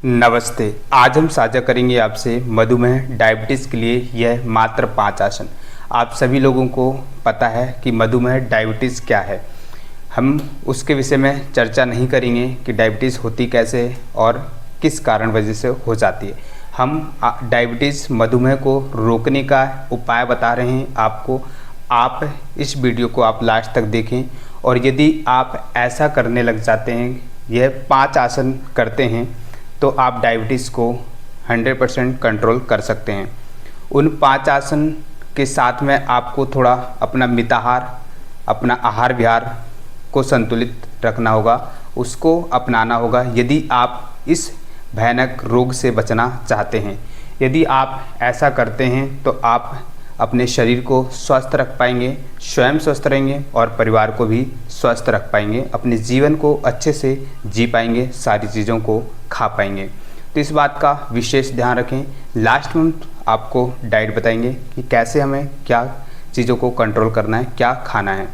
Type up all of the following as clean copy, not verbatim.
नमस्ते। आज हम साझा करेंगे आपसे मधुमेह डायबिटीज़ के लिए यह मात्र 5 आसन। आप सभी लोगों को पता है कि मधुमेह डायबिटीज़ क्या है। हम उसके विषय में चर्चा नहीं करेंगे कि डायबिटीज़ होती कैसे है और किस कारण वजह से हो जाती है। हम डायबिटीज़ मधुमेह को रोकने का उपाय बता रहे हैं आपको। आप इस वीडियो को आप लास्ट तक देखें और यदि आप ऐसा करने लग जाते हैं, यह 5 आसन करते हैं, तो आप डायबिटीज़ को 100% कंट्रोल कर सकते हैं। उन 5 आसन के साथ में आपको थोड़ा अपना मिताहार, अपना आहार विहार को संतुलित रखना होगा, उसको अपनाना होगा यदि आप इस भयानक रोग से बचना चाहते हैं। यदि आप ऐसा करते हैं तो आप अपने शरीर को स्वस्थ रख पाएंगे, स्वयं स्वस्थ रहेंगे और परिवार को भी स्वस्थ रख पाएंगे, अपने जीवन को अच्छे से जी पाएंगे, सारी चीज़ों को खा पाएंगे। तो इस बात का विशेष ध्यान रखें। लास्ट में आपको डाइट बताएंगे कि कैसे हमें क्या चीज़ों को कंट्रोल करना है, क्या खाना है।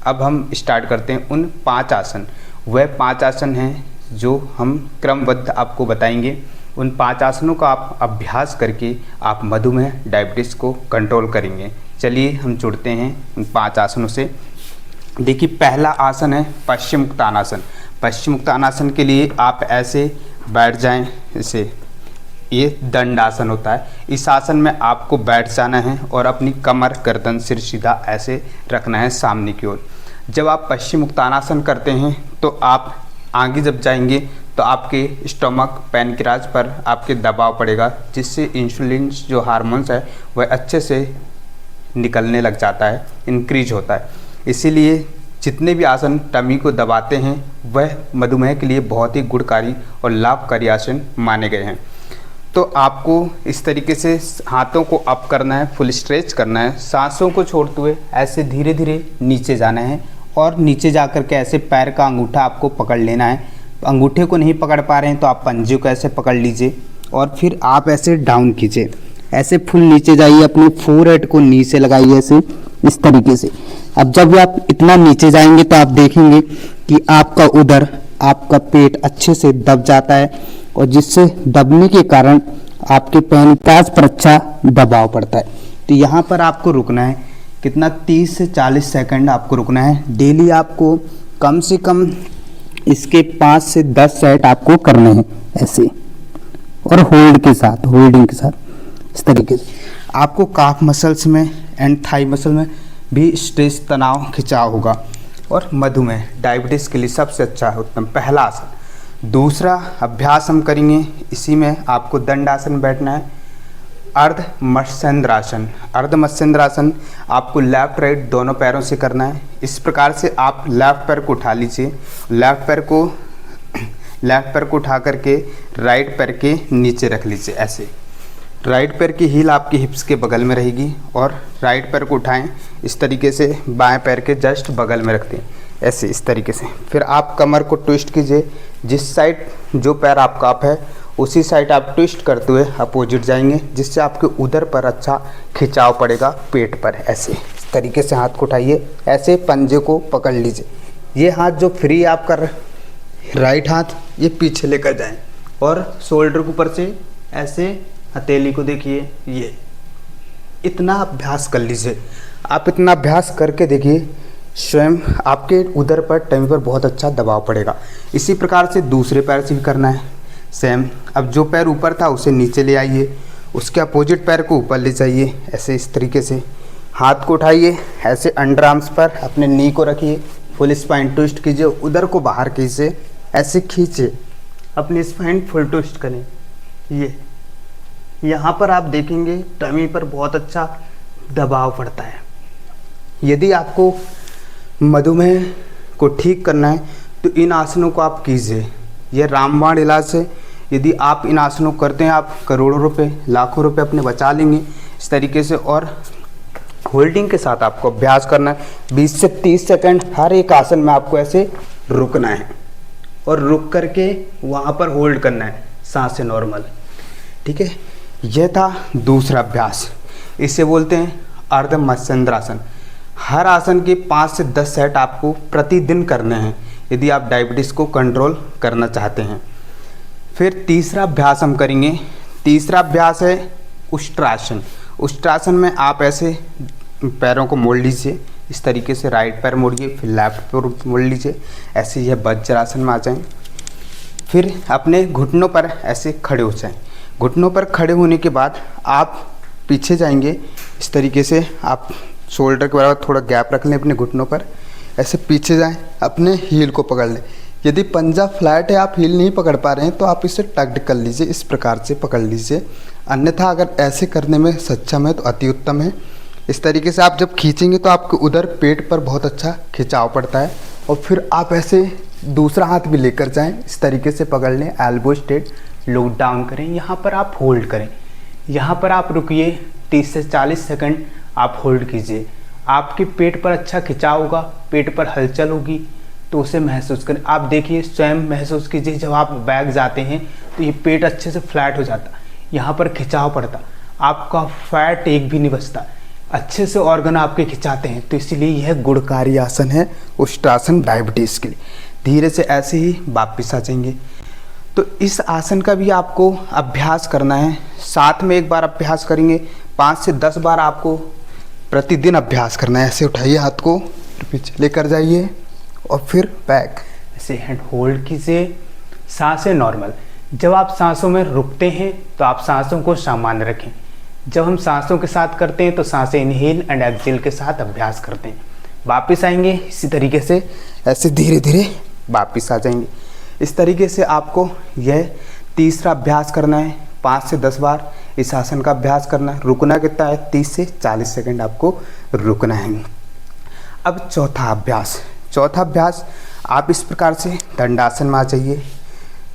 अब हम स्टार्ट करते हैं उन 5 आसन। वह 5 आसन हैं जो हम क्रमबद्ध आपको बताएंगे। उन 5 आसनों का आप अभ्यास करके आप मधुमेह डायबिटीज़ को कंट्रोल करेंगे। चलिए हम जुड़ते हैं उन 5 आसनों से। देखिए, पहला आसन है पश्चिमोत्तानासन। पश्चिमोत्तानासन के लिए आप ऐसे बैठ जाएं, जैसे ये दंडासन होता है। इस आसन में आपको बैठ जाना है और अपनी कमर, गर्दन, सिर सीधा ऐसे रखना है सामने की ओर। जब आप पश्चिमोत्तानासन करते हैं तो आप आगे जब जाएंगे तो आपके स्टमक, पैनक्रियाज पर आपके दबाव पड़ेगा, जिससे इंसुलिन जो हार्मोन्स है वह अच्छे से निकलने लग जाता है, इंक्रीज होता है। इसीलिए जितने भी आसन टमी को दबाते हैं वह मधुमेह के लिए बहुत ही गुणकारी और लाभकारी आसन माने गए हैं। तो आपको इस तरीके से हाथों को अप करना है, फुल स्ट्रेच करना है, सांसों को छोड़ते हुए ऐसे धीरे धीरे नीचे जाना है और नीचे जा कर के ऐसे पैर का अंगूठा आपको पकड़ लेना है। अंगूठे को नहीं पकड़ पा रहे हैं तो आप पंजे को ऐसे पकड़ लीजिए और फिर आप ऐसे डाउन कीजिए, ऐसे फुल नीचे जाइए, अपने फोरहेड को नीचे लगाइए ऐसे, इस तरीके से। अब जब आप इतना नीचे जाएंगे तो आप देखेंगे कि आपका उदर, आपका पेट अच्छे से दब जाता है और जिससे दबने के कारण आपके पैनक्रियाज पर अच्छा दबाव पड़ता है। तो यहाँ पर आपको रुकना है, कितना 30 से 40 सेकंड आपको रुकना है। डेली आपको कम से कम इसके 5 से 10 सेट आपको करने हैं ऐसे, और होल्डिंग के साथ इस तरीके से। आपको काफ मसल्स में एंड थाई मसल में भी स्ट्रेस, तनाव, खिंचाव होगा और मधुमेह डायबिटीज़ के लिए सबसे अच्छा है, उत्तम पहला आसन। दूसरा अभ्यास हम करेंगे, इसी में आपको दंडासन बैठना है। अर्ध मत्स्येंद्रासन। अर्ध मत्स्येंद्रासन आपको लेफ्ट राइट दोनों पैरों से करना है। इस प्रकार से आप लेफ्ट पैर को उठा लीजिए, लेफ्ट पैर को उठा करके राइट पैर के नीचे रख लीजिए ऐसे। राइट पैर की हील आपकी हिप्स के बगल में रहेगी और राइट पैर को उठाएं इस तरीके से, बाएं पैर के जस्ट बगल में रखते हैं ऐसे, इस तरीके से। फिर आप कमर को ट्विस्ट कीजिए, जिस साइड जो पैर आपका अप है उसी साइड आप ट्विस्ट करते हुए अपोजिट जाएंगे, जिससे आपके उदर पर अच्छा खिंचाव पड़ेगा, पेट पर ऐसे। इस तरीके से हाथ को उठाइए, ऐसे पंजे को पकड़ लीजिए। ये हाथ जो फ्री आप कर, राइट हाथ ये पीछे लेकर जाएं और शोल्डर के ऊपर से ऐसे हथेली को देखिए, ये इतना अभ्यास कर लीजिए। आप इतना अभ्यास करके देखिए, स्वयं आपके उदर पर, टमी पर बहुत अच्छा दबाव पड़ेगा। इसी प्रकार से दूसरे पैर से भी करना है सेम। अब जो पैर ऊपर था उसे नीचे ले आइए, उसके अपोजिट पैर को ऊपर ले जाइए ऐसे, इस तरीके से। हाथ को उठाइए ऐसे, अंडर आर्म्स पर अपने नी को रखिए, फुल स्पाइन ट्विस्ट कीजिए, उधर को बाहर कीजिए, ऐसे खींचिए, अपनी स्पाइन फुल ट्विस्ट करें। ये यहाँ पर आप देखेंगे टमी पर बहुत अच्छा दबाव पड़ता है। यदि आपको मधुमेह को ठीक करना है तो इन आसनों को आप कीजिए। यह रामबाण इलाज है। यदि आप इन आसनों को करते हैं, आप करोड़ों रुपए, लाखों रुपए अपने बचा लेंगे इस तरीके से। और होल्डिंग के साथ आपको अभ्यास करना है। 20 से 30 सेकंड हर एक आसन में आपको ऐसे रुकना है और रुक करके वहाँ पर होल्ड करना है, सांसें नॉर्मल, ठीक है। यह था दूसरा अभ्यास, इसे बोलते हैं अर्ध मत्स्येंद्रासन। हर आसन के 5 से 10 सेट आपको प्रतिदिन करने हैं यदि आप डायबिटीज़ को कंट्रोल करना चाहते हैं। फिर तीसरा अभ्यास हम करेंगे। तीसरा अभ्यास है उष्ट्रासन। उष्ट्रासन में आप ऐसे पैरों को मोड़ लीजिए, इस तरीके से राइट पैर मोड़िए, फिर लेफ्ट पैर मोड़ लीजिए, ऐसे यह वज्रासन में आ जाएं। फिर अपने घुटनों पर ऐसे खड़े हो जाएं। घुटनों पर खड़े होने के बाद आप पीछे जाएंगे, इस तरीके से आप शोल्डर के बराबर थोड़ा गैप रख लें अपने घुटनों पर, ऐसे पीछे जाएं, अपने हील को पकड़ लें। यदि पंजा फ्लैट है, आप हील नहीं पकड़ पा रहे हैं, तो आप इसे टक्ड कर लीजिए, इस प्रकार से पकड़ लीजिए। अन्यथा अगर ऐसे करने में सक्षम है तो अति उत्तम है। इस तरीके से आप जब खींचेंगे तो आपके उधर पेट पर बहुत अच्छा खिंचाव पड़ता है। और फिर आप ऐसे दूसरा हाथ भी लेकर जाएं, इस तरीके से पकड़ लें, एल्बो स्ट्रेट, लुक डाउन करें, यहाँ पर आप होल्ड करें, यहाँ पर आप रुकिए, 30 से 40 सेकंड आप होल्ड कीजिए। आपके पेट पर अच्छा खिंचाव होगा, पेट पर हलचल होगी, तो उसे महसूस करें। आप देखिए, स्वयं महसूस कीजिए, जब आप बैग जाते हैं तो ये पेट अच्छे से फ्लैट हो जाता, यहाँ पर खिंचाव पड़ता, आपका फैट एक भी नहीं बचता, अच्छे से ऑर्गन आपके खिंचाते हैं। तो इसीलिए यह गुणकारी आसन है उष्ट्रासन डायबिटीज़ के लिए। धीरे से ऐसे ही वापिस आ जाएंगे। तो इस आसन का भी आपको अभ्यास करना है, साथ में एक बार अभ्यास करेंगे, 5 से 10 बार आपको प्रतिदिन अभ्यास करना है। ऐसे उठाइए हाथ को, फिर पीछे लेकर जाइए और फिर बैक, ऐसे हैंड होल्ड कीजिए, सांसें नॉर्मल। जब आप सांसों में रुकते हैं तो आप सांसों को सामान्य रखें। जब हम सांसों के साथ करते हैं तो सांसें इनहेल एंड एक्सहेल के साथ अभ्यास करते हैं। वापस आएंगे इसी तरीके से, ऐसे धीरे धीरे वापस आ जाएंगे। इस तरीके से आपको यह तीसरा अभ्यास करना है, 5 से 10 बार इस आसन का अभ्यास करना है। रुकना कितना है, 30 से 40 सेकंड आपको रुकना है। अब चौथा अभ्यास आप इस प्रकार से दंडासन में आ जाइए।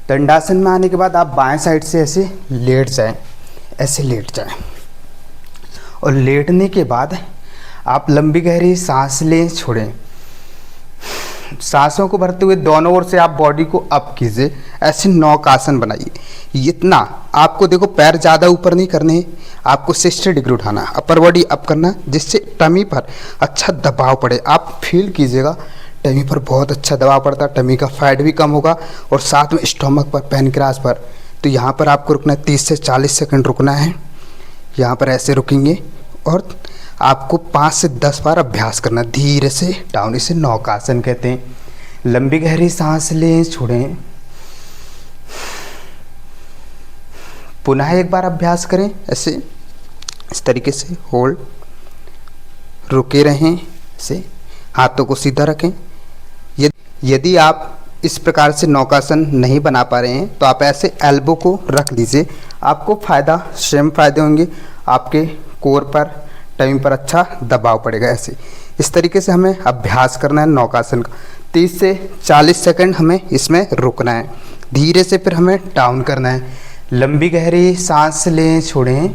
दंडासन में आने के बाद आप बाएं साइड से ऐसे लेट जाएं, ऐसे लेट जाएं, और लेटने के बाद आप लंबी गहरी सांस लें, छोड़ें। सांसों को भरते हुए दोनों ओर से आप बॉडी को अप कीजिए, ऐसे नौकासन बनाइए। इतना आपको देखो, पैर ज़्यादा ऊपर नहीं करने, आपको 60 डिग्री उठाना, अपर बॉडी अप करना, जिससे टमी पर अच्छा दबाव पड़े। आप फील कीजिएगा टमी पर बहुत अच्छा दबाव पड़ता है, टमी का फैट भी कम होगा, और साथ में स्टोमक पर, पैनक्रास पर। तो यहाँ पर आपको रुकना है, 30 से 40 सेकंड रुकना है। यहाँ पर ऐसे रुकेंगे और आपको 5 से 10 बार अभ्यास करना, धीरे से डाउन। इसे नौकासन कहते हैं। लंबी गहरी सांस लें, छोड़ें, पुनः एक बार अभ्यास करें, ऐसे इस तरीके से होल्ड, रुके रहें, ऐसे हाथों को सीधा रखें। यदि आप इस प्रकार से नौकासन नहीं बना पा रहे हैं तो आप ऐसे एल्बो को रख लीजिए, आपको स्वयं फायदे होंगे, आपके कोर पर, टमी पर अच्छा दबाव पड़ेगा। ऐसे इस तरीके से हमें अभ्यास करना है नौकासन का। 30 से 40 सेकंड हमें इसमें रुकना है, धीरे से फिर हमें डाउन करना है। लंबी गहरी सांस लें, छोड़ें।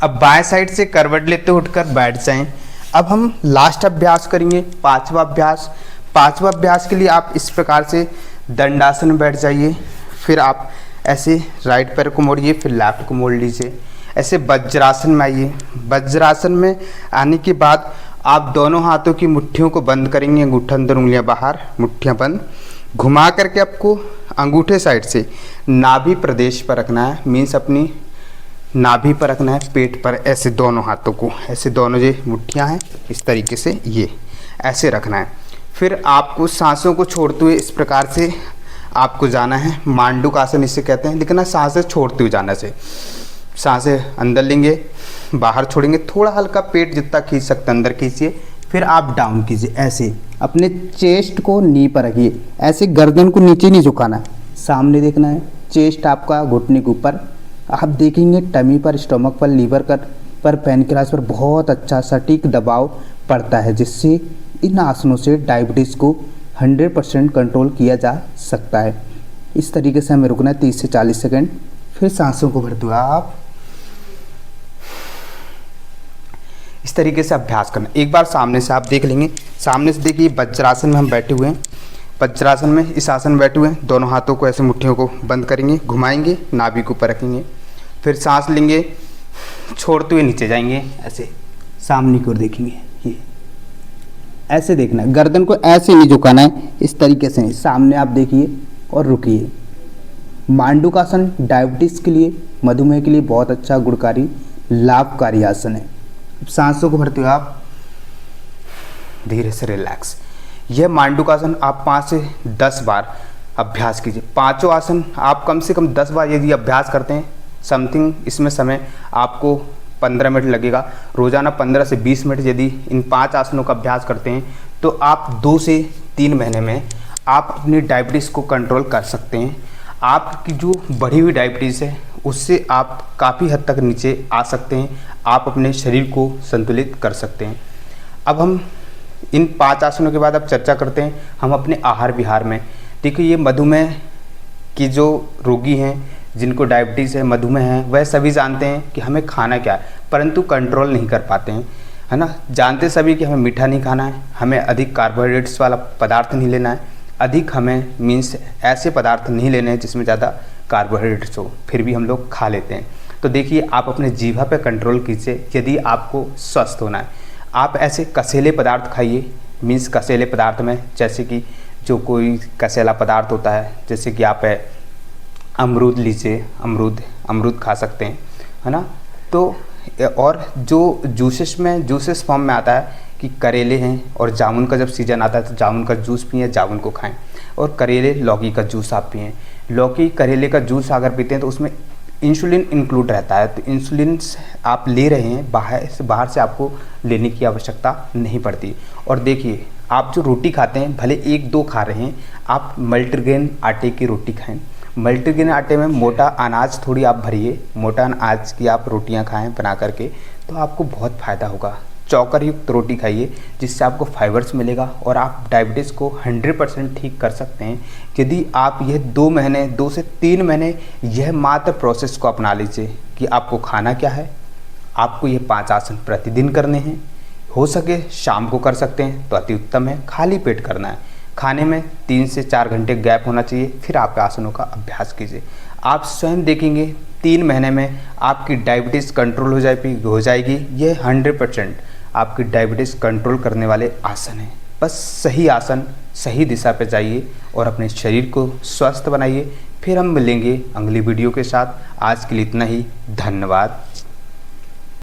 अब बाएं साइड से करवट लेते उठकर बैठ जाएं। अब हम लास्ट अभ्यास करेंगे, पांचवा अभ्यास के लिए आप इस प्रकार से दंडासन में बैठ जाइए। फिर आप ऐसे राइट पैर को मोड़िए, फिर लेफ्ट को मोड़ लीजिए, ऐसे वज्रासन में आइए। वज्रासन में आने के बाद आप दोनों हाथों की मुट्ठियों को बंद करेंगे, अंगूठा अंदर उंगलियां बाहर, मुट्ठियां बंद। घुमा करके आपको अंगूठे साइड से नाभि प्रदेश पर रखना है, मीन्स अपनी नाभि पर रखना है, पेट पर, ऐसे दोनों हाथों को, ऐसे दोनों जो मुट्ठियां हैं इस तरीके से ये ऐसे रखना है। फिर आपको सांसों को छोड़ते हुए इस प्रकार से आपको जाना है, मांडूक आसन इसे कहते हैं, लेकिन सांसें छोड़ते हुए जाना से। सांसें अंदर लेंगे, बाहर छोड़ेंगे, थोड़ा हल्का पेट जितना खींच सकते अंदर खींचिए, फिर आप डाउन कीजिए। ऐसे अपने चेस्ट को नी पर रखिए, ऐसे गर्दन को नीचे नहीं झुकाना, सामने देखना है, चेस्ट आपका घुटने के ऊपर। आप देखेंगे टमी पर, स्टोमक पर, लीवर पर, पैनक्रियास पर बहुत अच्छा सटीक दबाव पड़ता है, जिससे इन आसनों से डायबिटीज़ को 100% कंट्रोल किया जा सकता है। इस तरीके से हमें रुकना है 30 से 40 सेकंड। फिर सांसों को भरते हुए आप इस तरीके से अभ्यास करना। एक बार सामने से आप देख लेंगे, सामने से देखिए वज्रासन में हम बैठे हुए हैं। वज्रासन में इस आसन में बैठे हुए हैं, दोनों हाथों को ऐसे मुट्ठियों को बंद करेंगे, घुमाएंगे, नाभि को ऊपर रखेंगे, फिर सांस लेंगे, छोड़ते हुए नीचे जाएंगे, ऐसे सामने की ओर देखेंगे, ये ऐसे देखना है, गर्दन को ऐसे नहीं झुकाना है, इस तरीके से नहीं, सामने आप देखिए और रुकिए। मांडूकासन डायबिटीज़ के लिए, मधुमेह के लिए बहुत अच्छा, गुणकारी, लाभकारी आसन है। सांसों को भरते हुए आप धीरे से रिलैक्स। यह मांडूकासन आप 5 से 10 बार अभ्यास कीजिए। पांचों आसन आप कम से कम 10 बार यदि अभ्यास करते हैं, समथिंग इसमें समय आपको 15 मिनट लगेगा। रोज़ाना 15 से 20 मिनट यदि इन 5 आसनों का अभ्यास करते हैं तो आप 2 से 3 महीने में आप अपनी डायबिटीज़ को कंट्रोल कर सकते हैं। आपकी जो बढ़ी हुई डायबिटीज़ है उससे आप काफ़ी हद तक नीचे आ सकते हैं। आप अपने शरीर को संतुलित कर सकते हैं। अब हम इन 5 आसनों के बाद अब चर्चा करते हैं हम अपने आहार विहार में। देखिए, ये मधुमेह की जो रोगी हैं, जिनको डायबिटीज़ है, मधुमेह है, वह सभी जानते हैं कि हमें खाना क्या है, परंतु कंट्रोल नहीं कर पाते हैं, है ना। जानते सभी कि हमें मीठा नहीं खाना है, हमें अधिक कार्बोहाइड्रेट्स वाला पदार्थ नहीं लेना है, अधिक हमें मीन्स ऐसे पदार्थ नहीं लेने हैं जिसमें ज़्यादा कार्बोहाइड्रेट्स हो, फिर भी हम लोग खा लेते हैं। तो देखिए, आप अपने जीवा पे कंट्रोल कीजिए यदि आपको स्वस्थ होना है। आप ऐसे कसेले पदार्थ खाइए, मीन्स कसेले पदार्थ में जैसे कि जो कोई कसेला पदार्थ होता है, जैसे कि आप अमरूद लीजिए, अमरूद खा सकते हैं, है ना। तो और जो जूसेस फॉर्म में आता है कि करेले हैं, और जामुन का जब सीज़न आता है तो जामुन का जूस पिए, जामुन को खाएं। और करेले लौकी का जूस आप पिएँ। लौकी करेले का जूस अगर पीते हैं तो उसमें इंसुलिन इंक्लूड रहता है, तो इंसुलिन आप ले रहे हैं, बाहर से आपको लेने की आवश्यकता नहीं पड़ती। और देखिए, आप जो रोटी खाते हैं, भले 1-2 खा रहे हैं, आप मल्टीग्रेन आटे की रोटी खाएं। मल्टीग्रेन आटे में मोटा अनाज थोड़ी आप भरिए, मोटा अनाज की आप रोटियां खाएं बना करके, तो आपको बहुत फ़ायदा होगा। चौकर युक्त रोटी खाइए जिससे आपको फाइबर्स मिलेगा और आप डायबिटीज़ को 100% ठीक कर सकते हैं यदि आप यह 2 से 3 महीने यह मात्र प्रोसेस को अपना लीजिए कि आपको खाना क्या है। आपको ये 5 आसन प्रतिदिन करने हैं, हो सके शाम को कर सकते हैं तो अति उत्तम है। खाली पेट करना है, खाने में 3 से 4 घंटे गैप होना चाहिए, फिर आप आसनों का अभ्यास कीजिए। आप स्वयं देखेंगे 3 महीने में आपकी डायबिटीज़ कंट्रोल हो जाएगी। ये 100% आपकी डायबिटीज़ कंट्रोल करने वाले आसन हैं। बस सही आसन, सही दिशा पे जाइए और अपने शरीर को स्वस्थ बनाइए। फिर हम मिलेंगे अगली वीडियो के साथ। आज के लिए इतना ही, धन्यवाद।